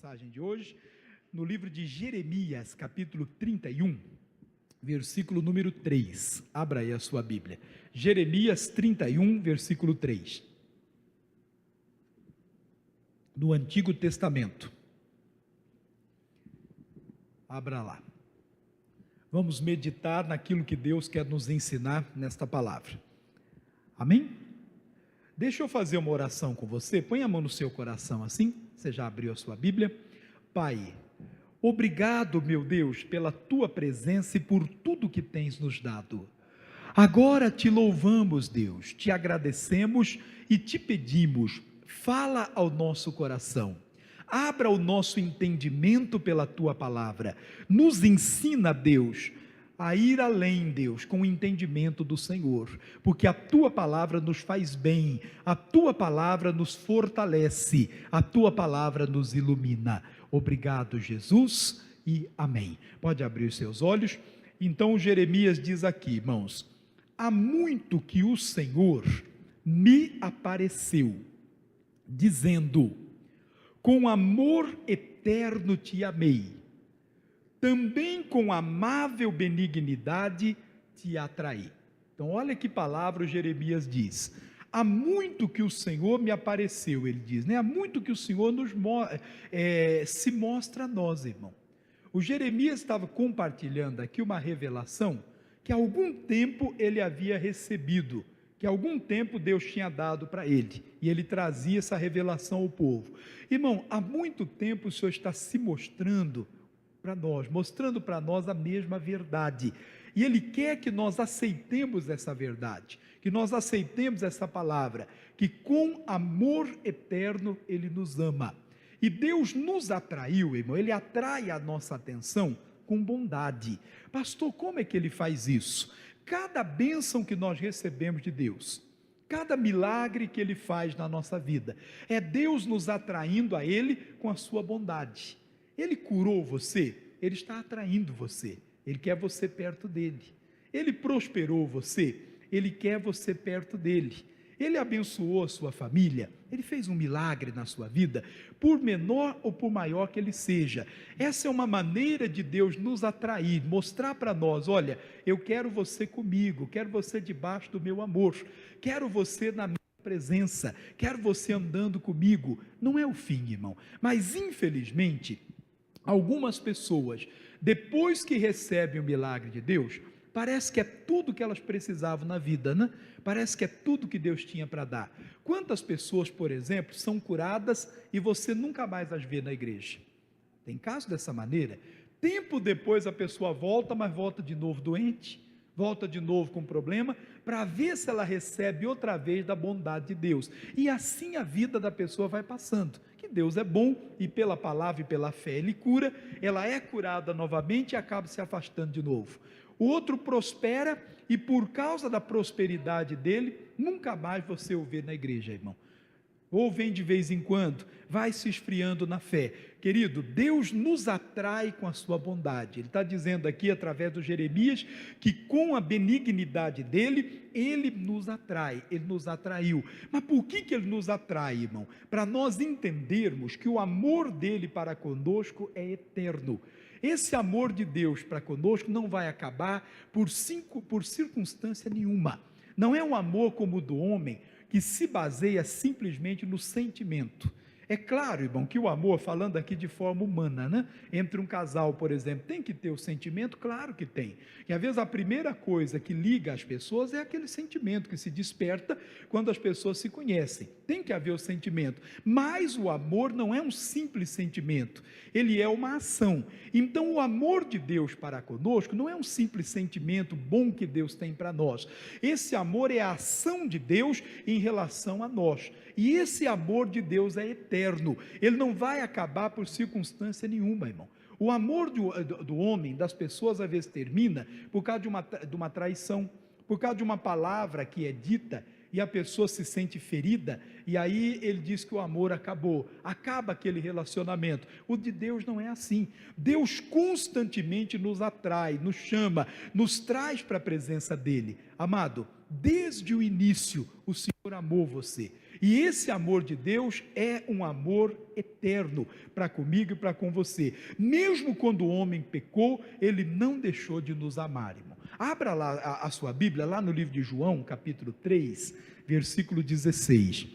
mensagem de hoje no livro de Jeremias, capítulo 31, versículo número 3. Abra aí a sua Bíblia. Jeremias 31, versículo 3. No Antigo Testamento. Abra lá. Vamos meditar naquilo que Deus quer nos ensinar nesta palavra. Amém? Deixa eu fazer uma oração com você. Põe a mão no seu coração assim. Você já abriu a sua Bíblia? Pai, obrigado, meu Deus, pela tua presença e por tudo que tens nos dado. Agora te louvamos, Deus, te agradecemos e te pedimos, fala ao nosso coração. Abra o nosso entendimento pela tua palavra. Nos ensina, Deus, a ir além, Deus, com o entendimento do Senhor, porque a tua palavra nos faz bem, a tua palavra nos fortalece, a tua palavra nos ilumina. Obrigado, Jesus, e amém. Pode abrir os seus olhos. Então Jeremias diz aqui, irmãos: há muito que o Senhor me apareceu, dizendo: com amor eterno te amei, também com amável benignidade te atraí. Então olha que palavra o Jeremias diz. Há muito que o Senhor me apareceu, ele diz, né? Há muito que o Senhor se mostra a nós, irmão. O Jeremias estava compartilhando aqui uma revelação que há algum tempo ele havia recebido, que há algum tempo Deus tinha dado para ele, e ele trazia essa revelação ao povo. Irmão, há muito tempo o Senhor está se mostrando para nós, mostrando para nós a mesma verdade, e Ele quer que nós aceitemos essa verdade, que nós aceitemos essa palavra, que com amor eterno Ele nos ama, e Deus nos atraiu, irmão, Ele atrai a nossa atenção com bondade. Pastor, como é que Ele faz isso? Cada bênção que nós recebemos de Deus, cada milagre que Ele faz na nossa vida, é Deus nos atraindo a Ele com a sua bondade. Ele curou você, Ele está atraindo você, Ele quer você perto dEle. Ele prosperou você, Ele quer você perto dEle. Ele abençoou a sua família, Ele fez um milagre na sua vida, por menor ou por maior que ele seja. Essa é uma maneira de Deus nos atrair, mostrar para nós: olha, eu quero você comigo, quero você debaixo do meu amor, quero você na minha presença, quero você andando comigo. Não é o fim, irmão, mas infelizmente algumas pessoas, depois que recebem o milagre de Deus, parece que é tudo que elas precisavam na vida, né? Parece que é tudo que Deus tinha para dar. Quantas pessoas, por exemplo, são curadas e você nunca mais as vê na igreja? Tem caso dessa maneira? Tempo depois a pessoa volta, mas volta de novo doente, volta de novo com problema, para ver se ela recebe outra vez da bondade de Deus. E assim a vida da pessoa vai passando. Que Deus é bom, e pela palavra e pela fé Ele cura, ela é curada novamente e acaba se afastando de novo. O outro prospera, e por causa da prosperidade dele, nunca mais você o vê na igreja, irmão. Ou vem de vez em quando, vai se esfriando na fé. Querido, Deus nos atrai com a sua bondade. Ele está dizendo aqui, através do Jeremias, que com a benignidade dele, Ele nos atrai, Ele nos atraiu. Mas por que Ele nos atrai, irmão? Para nós entendermos que o amor dele para conosco é eterno. Esse amor de Deus para conosco não vai acabar por circunstância nenhuma. Não é um amor como o do homem, que se baseia simplesmente no sentimento. É claro, irmão, que o amor, falando aqui de forma humana, né? Entre um casal, por exemplo, tem que ter o sentimento? Claro que tem. E às vezes a primeira coisa que liga as pessoas é aquele sentimento que se desperta quando as pessoas se conhecem. Tem que haver o sentimento. Mas o amor não é um simples sentimento, ele é uma ação. Então o amor de Deus para conosco não é um simples sentimento bom que Deus tem para nós. Esse amor é a ação de Deus em relação a nós. E esse amor de Deus é eterno, ele não vai acabar por circunstância nenhuma, irmão. O amor do homem, das pessoas, às vezes termina por causa de uma traição, por causa de uma palavra que é dita, e a pessoa se sente ferida, e aí ele diz que o amor acabou, acaba aquele relacionamento. O de Deus não é assim. Deus constantemente nos atrai, nos chama, nos traz para a presença dele. Amado, desde o início o Senhor amou você, E esse amor de Deus é um amor eterno para comigo e para com você. Mesmo quando o homem pecou, ele não deixou de nos amar, irmão. Abra lá a sua Bíblia, lá no livro de João, capítulo 3, versículo 16,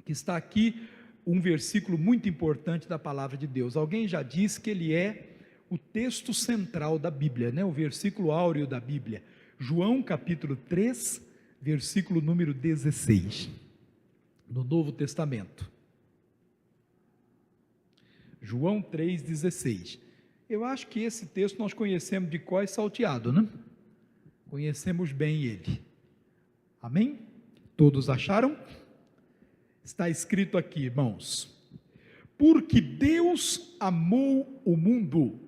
que está aqui um versículo muito importante da palavra de Deus. Alguém já disse que ele é o texto central da Bíblia, né? O versículo áureo da Bíblia. João, capítulo 3, versículo número 16. No Novo Testamento, João 3,16. Eu acho que esse texto nós conhecemos de cor e salteado, né? Conhecemos bem ele. Amém? Todos acharam? Está escrito aqui, irmãos: porque Deus amou o mundo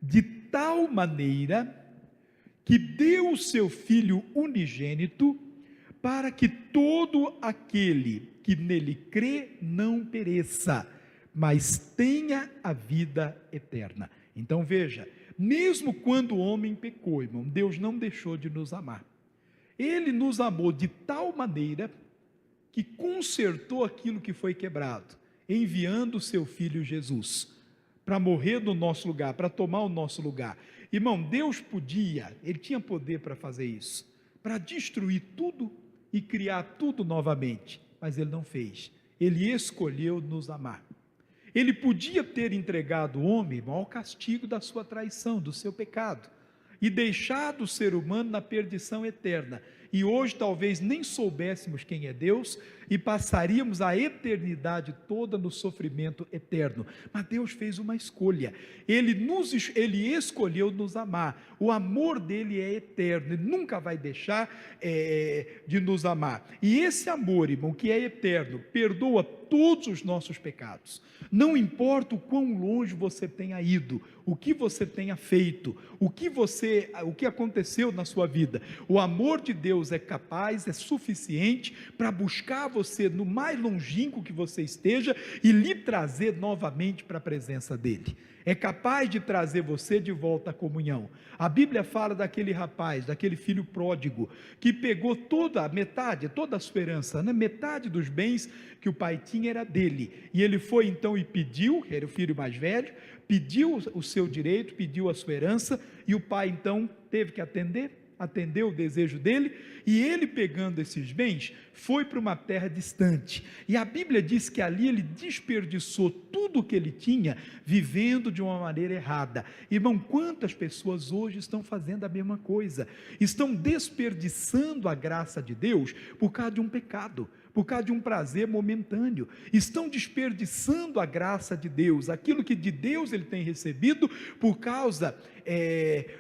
de tal maneira que deu o seu Filho unigênito, para que todo aquele que nele crê não pereça, mas tenha a vida eterna. Então veja, mesmo quando o homem pecou, irmão, Deus não deixou de nos amar. Ele nos amou de tal maneira que consertou aquilo que foi quebrado, enviando o seu Filho Jesus para morrer no nosso lugar, para tomar o nosso lugar. Irmão, Deus podia, Ele tinha poder para fazer isso, para destruir tudo e criar tudo novamente, mas Ele não fez. Ele escolheu nos amar. Ele podia ter entregado o homem ao castigo da sua traição, do seu pecado, e deixado o ser humano na perdição eterna. E hoje talvez nem soubéssemos quem é Deus e passaríamos a eternidade toda no sofrimento eterno. Mas Deus fez uma escolha. Ele escolheu nos amar. O amor dele é eterno. Ele nunca vai deixar de nos amar. E esse amor, irmão, que é eterno, perdoa todos os nossos pecados. Não importa o quão longe você tenha ido, o que você tenha feito, o que aconteceu na sua vida, o amor de Deus é capaz, é suficiente para buscar você no mais longínquo que você esteja e lhe trazer novamente para a presença dele. É capaz de trazer você de volta à comunhão. A Bíblia fala daquele rapaz, daquele filho pródigo, que pegou toda a sua herança, né? Metade dos bens que o pai tinha era dele, e ele foi então e pediu, era o filho mais velho, pediu o seu direito, pediu a sua herança, e o pai então teve que atendeu o desejo dele, e ele, pegando esses bens, foi para uma terra distante, e a Bíblia diz que ali ele desperdiçou tudo o que ele tinha, vivendo de uma maneira errada. Irmão, quantas pessoas hoje estão fazendo a mesma coisa, estão desperdiçando a graça de Deus, por causa de um pecado, por causa de um prazer momentâneo, estão desperdiçando a graça de Deus, aquilo que de Deus ele tem recebido, por causa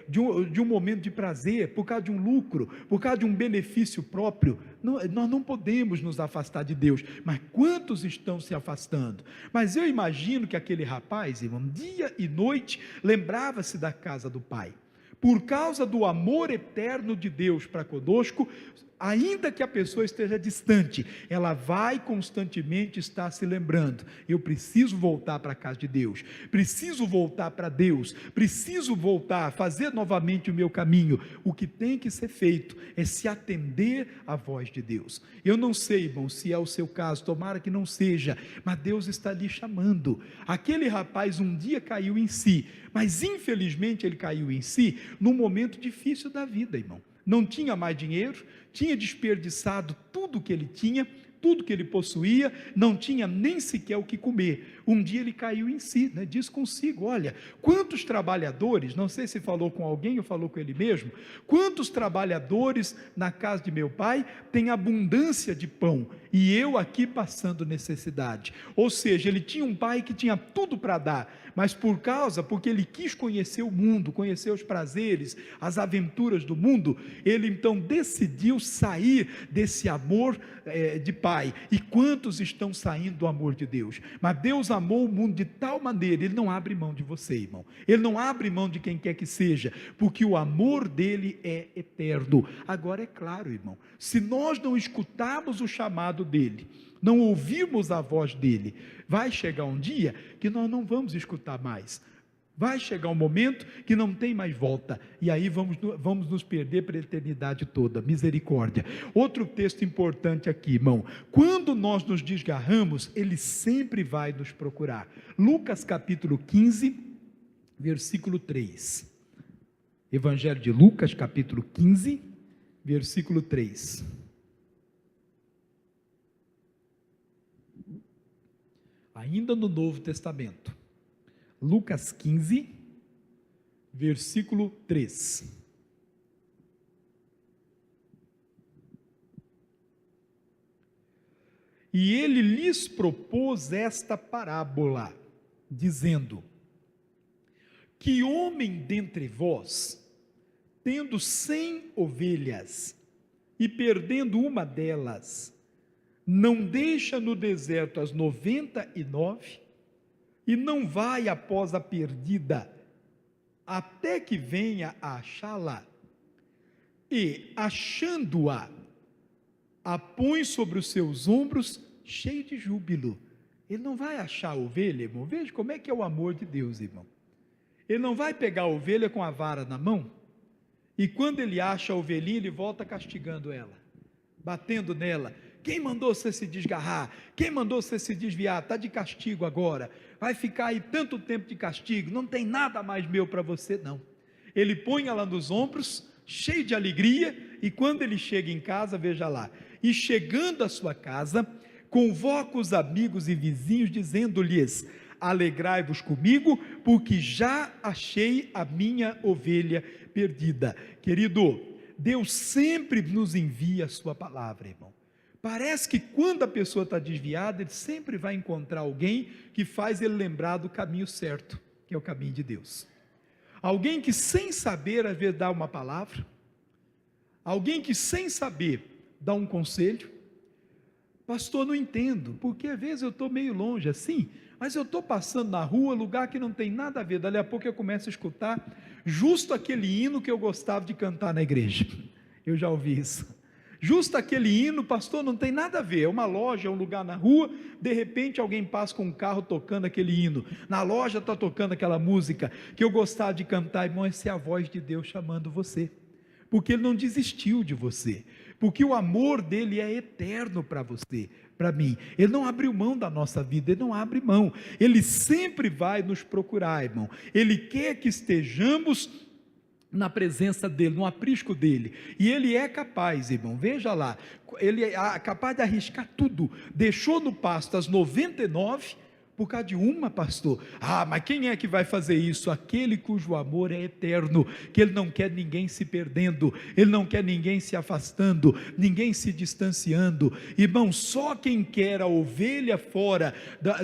de um momento de prazer, por causa de um lucro, por causa de um benefício próprio. Nós não podemos nos afastar de Deus, mas quantos estão se afastando? Mas eu imagino que aquele rapaz, irmão, dia e noite, lembrava-se da casa do pai, por causa do amor eterno de Deus para conosco. Ainda que a pessoa esteja distante, ela vai constantemente estar se lembrando: eu preciso voltar para a casa de Deus, preciso voltar para Deus, preciso voltar, fazer novamente o meu caminho. O que tem que ser feito é se atender à voz de Deus. Eu não sei, irmão, se é o seu caso, tomara que não seja, mas Deus está lhe chamando. Aquele rapaz um dia caiu em si, mas infelizmente ele caiu em si num momento difícil da vida, irmão. Não tinha mais dinheiro, tinha desperdiçado tudo que ele tinha, tudo que ele possuía, não tinha nem sequer o que comer. Um dia ele caiu em si, né? Diz consigo: olha, quantos trabalhadores, não sei se falou com alguém ou falou com ele mesmo, quantos trabalhadores na casa de meu pai têm abundância de pão, e eu aqui passando necessidade. Ou seja, ele tinha um pai que tinha tudo para dar, mas porque ele quis conhecer o mundo, conhecer os prazeres, as aventuras do mundo, ele então decidiu sair desse amor de pai. E quantos estão saindo do amor de Deus? Mas Deus amou o mundo de tal maneira, ele não abre mão de você, irmão, ele não abre mão de quem quer que seja, porque o amor dele é eterno. Agora é claro, irmão, se nós não escutarmos o chamado dele, não ouvirmos a voz dele, vai chegar um dia que nós não vamos escutar mais. Vai chegar um momento que não tem mais volta, e aí vamos nos perder para a eternidade toda. Misericórdia. Outro texto importante aqui, irmão: quando nós nos desgarramos, Ele sempre vai nos procurar. Lucas capítulo 15, versículo 3. Evangelho de Lucas capítulo 15, versículo 3. Ainda no Novo Testamento. Lucas 15, versículo 3. E ele lhes propôs esta parábola, dizendo: que homem dentre vós, tendo 100 ovelhas, e perdendo uma delas, não deixa no deserto as 99, e não vai após a perdida, até que venha a achá-la, e, achando-a, a põe sobre os seus ombros, cheio de júbilo. Ele não vai achar a ovelha, irmão. Veja como é que é o amor de Deus, irmão. Ele não vai pegar a ovelha com a vara na mão, e quando ele acha a ovelhinha, ele volta castigando ela, batendo nela. Quem mandou você se desgarrar? Quem mandou você se desviar? Está de castigo agora, vai ficar aí tanto tempo de castigo, não tem nada mais meu para você, não. Ele põe ela nos ombros, cheio de alegria, e quando ele chega em casa, veja lá, e chegando à sua casa, convoca os amigos e vizinhos, dizendo-lhes: alegrai-vos comigo, porque já achei a minha ovelha perdida. Querido, Deus sempre nos envia a sua palavra, irmão. Parece que quando a pessoa está desviada, ele sempre vai encontrar alguém que faz ele lembrar do caminho certo, que é o caminho de Deus. Alguém que sem saber, às vezes dá uma palavra, alguém que sem saber dá um conselho. Pastor, não entendo, porque às vezes eu estou meio longe assim, mas eu estou passando na rua, lugar que não tem nada a ver, dali a pouco eu começo a escutar justo aquele hino que eu gostava de cantar na igreja. Eu já ouvi isso. Justo aquele hino, pastor, não tem nada a ver, é uma loja, é um lugar na rua, de repente alguém passa com um carro tocando aquele hino, na loja está tocando aquela música, que eu gostava de cantar. Irmão, essa é a voz de Deus chamando você, porque Ele não desistiu de você, porque o amor dEle é eterno para você, para mim. Ele não abriu mão da nossa vida, Ele não abre mão, Ele sempre vai nos procurar, irmão. Ele quer que estejamos na presença dEle, no aprisco dEle, e Ele é capaz, irmão, veja lá, Ele é capaz de arriscar tudo. Deixou no pasto as 99, por causa de uma, pastor. Mas quem é que vai fazer isso? Aquele cujo amor é eterno, que Ele não quer ninguém se perdendo, Ele não quer ninguém se afastando, ninguém se distanciando. Irmão, só quem quer a ovelha fora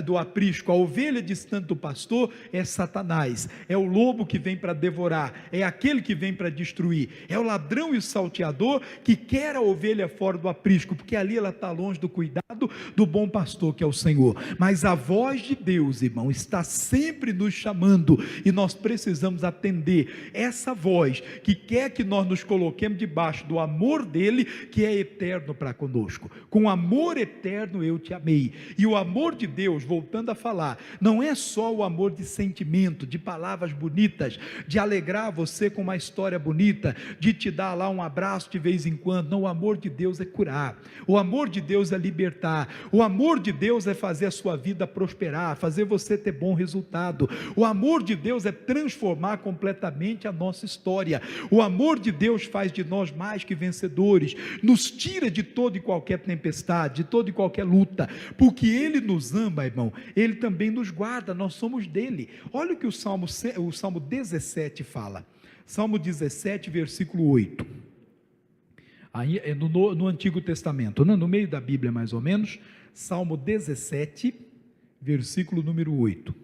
do aprisco, a ovelha distante do pastor, é Satanás, é o lobo que vem para devorar, é aquele que vem para destruir, é o ladrão e o salteador que quer a ovelha fora do aprisco, porque ali ela está longe do cuidado do bom pastor, que é o Senhor. Mas a voz de Deus, irmão, está sempre nos chamando, e nós precisamos atender essa voz, que quer que nós nos coloquemos debaixo do amor dEle, que é eterno para conosco. Com amor eterno eu te amei. E o amor de Deus, voltando a falar, não é só o amor de sentimento, de palavras bonitas, de alegrar você com uma história bonita, de te dar lá um abraço de vez em quando. Não, o amor de Deus é curar, o amor de Deus é libertar, o amor de Deus é fazer a sua vida prosperar, fazer você ter bom resultado. O amor de Deus é transformar completamente a nossa história. O amor de Deus faz de nós mais que vencedores, nos tira de toda e qualquer tempestade, de toda e qualquer luta, porque Ele nos ama, irmão. Ele também nos guarda, nós somos dEle. Olha o que o Salmo 17 fala. Salmo 17, versículo 8. Aí é no Antigo Testamento, né? No meio da Bíblia mais ou menos. Salmo 17, versículo número 8.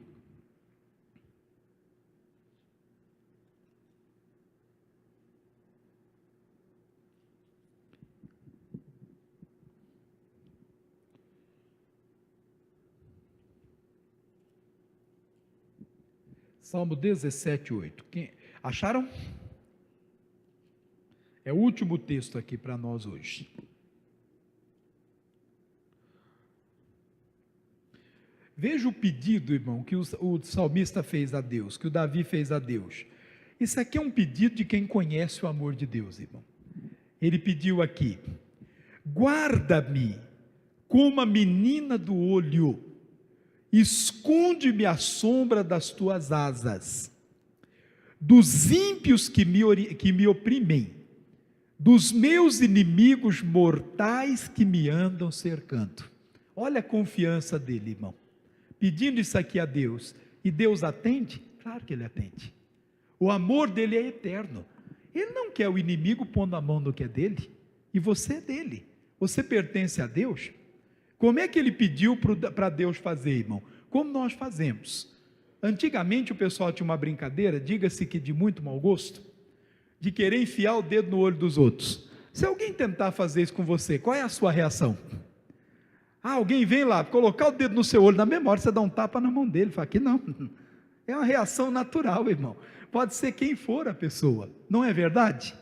Salmo 17, 8. Acharam? É o último texto aqui para nós hoje. Veja o pedido, irmão, que o salmista fez a Deus, que o Davi fez a Deus. Isso aqui é um pedido de quem conhece o amor de Deus, irmão. Ele pediu aqui: guarda-me como a menina do olho, esconde-me à sombra das tuas asas, dos ímpios que me oprimem, dos meus inimigos mortais que me andam cercando. Olha a confiança dele, irmão, pedindo isso aqui a Deus, e Deus atende? Claro que Ele atende. O amor dele é eterno. Ele não quer o inimigo pondo a mão no que é dele, e você é dele, você pertence a Deus. Como é que ele pediu para Deus fazer, irmão? Como nós fazemos. Antigamente o pessoal tinha uma brincadeira, diga-se que de muito mau gosto, de querer enfiar o dedo no olho dos outros. Se alguém tentar fazer isso com você, qual é a sua reação? Alguém vem lá, colocar o dedo no seu olho, na memória você dá um tapa na mão dele, fala que não. É uma reação natural, irmão. Pode ser quem for a pessoa, não é verdade?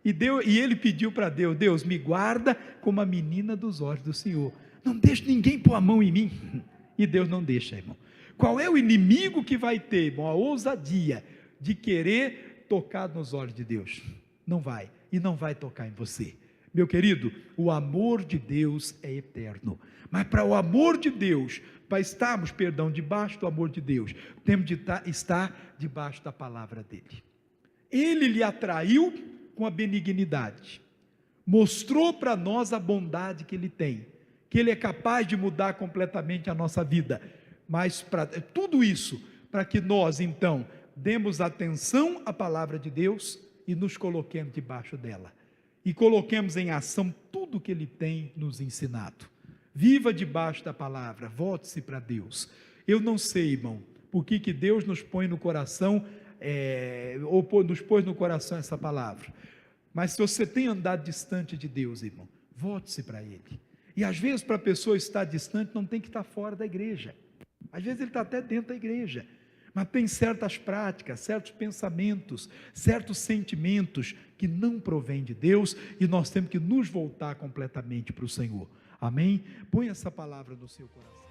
E ele pediu para Deus: Deus, me guarda como a menina dos olhos do Senhor. Não deixe ninguém pôr a mão em mim. E Deus não deixa, irmão. Qual é o inimigo que vai ter, irmão, a ousadia de querer tocar nos olhos de Deus? Não vai, e não vai tocar em você. Meu querido, o amor de Deus é eterno. Mas para o amor de Deus, para estarmos, debaixo do amor de Deus, temos de estar debaixo da palavra dele. Ele lhe atraiu com a benignidade, mostrou para nós a bondade que ele tem, que ele é capaz de mudar completamente a nossa vida, mas para tudo isso, para que nós então demos atenção à palavra de Deus e nos coloquemos debaixo dela, e coloquemos em ação tudo que ele tem nos ensinado. Viva debaixo da palavra, volte-se para Deus. Eu não sei, irmão, por que Deus nos põe no coração, ou nos pôs no coração essa palavra, mas se você tem andado distante de Deus, irmão, volte-se para Ele. E às vezes para a pessoa estar distante não tem que estar fora da igreja, às vezes ele está até dentro da igreja, mas tem certas práticas, certos pensamentos, certos sentimentos que não provêm de Deus, e nós temos que nos voltar completamente para o Senhor. Amém? Põe essa palavra no seu coração.